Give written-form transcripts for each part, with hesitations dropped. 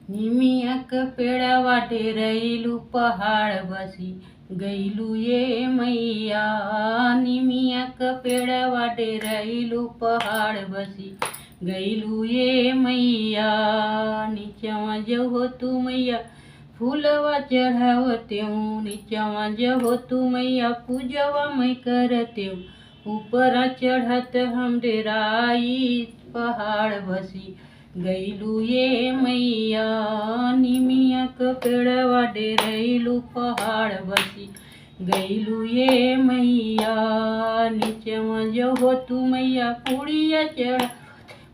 निमियक पेड़ा वाटे रहीलू पहाड़ बसी गईलू ये मैया। निमियक पेड़ा वाटे रहीलू पहाड़ बसी गईलू ये मैया। नीचवा जहो तू मैया फूलवा चढ़ावते हूँ, नीचवा जहो तू मैया पूजवा मैं करते हूँ। ऊपर चढ़त हम डेराई पहाड़ बसी गईलू ये मैया। निमियक पेड़वा डेरैलू पहाड़ बसी गईलू ये मैया। नीचवा जहो तू मैया पूड़िया चढ़ा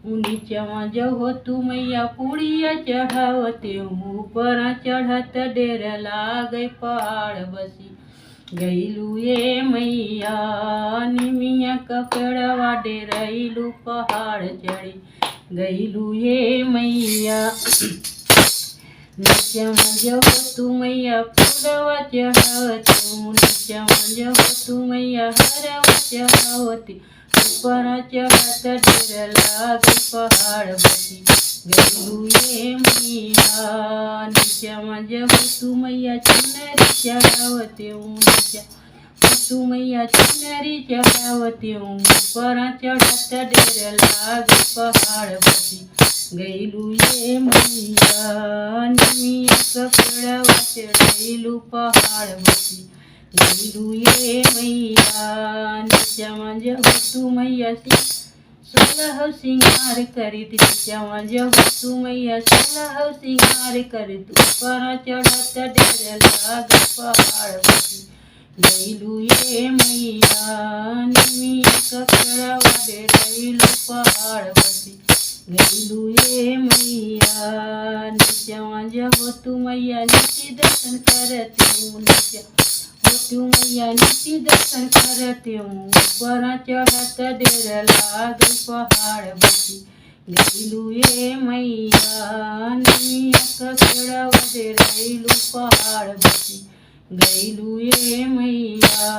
नीचवा जहो तू मैया पूड़िया चढ़ावते ऊपर चढ़त डेर लागई पहाड़ बसी गईलू ये मैया। निमियक पेड़वा डेरैलू पहाड़ चढ़ी गईलू ये मैया। नीचवा जहो तू मैया फूलवा चढ़ावती नीचवा जहो तू मैया हरवा चढ़ावती ऊपर चढ़त डेर लागई पहाड़ बसी गईलू ये मैया। नीचवा जहो तू मैया चुनरी चढ़ावती तू मैया चुनरी चढ़ावती ऊपर चढ़त डेर लागई पहाड़ बसी गईलू ये मैया। निमियक पेड़वा चढ़ैलू पहाड़ बसी गईलू ये मैया। नीचवा जहो तू मैया सोलह सिंगार करी नीचवा जहो तू मैया सोलह सिंगार करी ऊपर चढ़त डेर लागई पहाड़ बसी गईलू ये मैया। निमियक पेड़वा डेरैलू पहाड़ बसी गईलू ये मैया। नीचवा जहो तू मैया नीति दर्शन करती तू मैया नीति दर्शन करती ऊपर चढ़त डेर लागई पहाड़ बसी गईलू ये मैया। निमियक पेड़वा डेरैलू पहाड़ बसी गईलू ये मैया।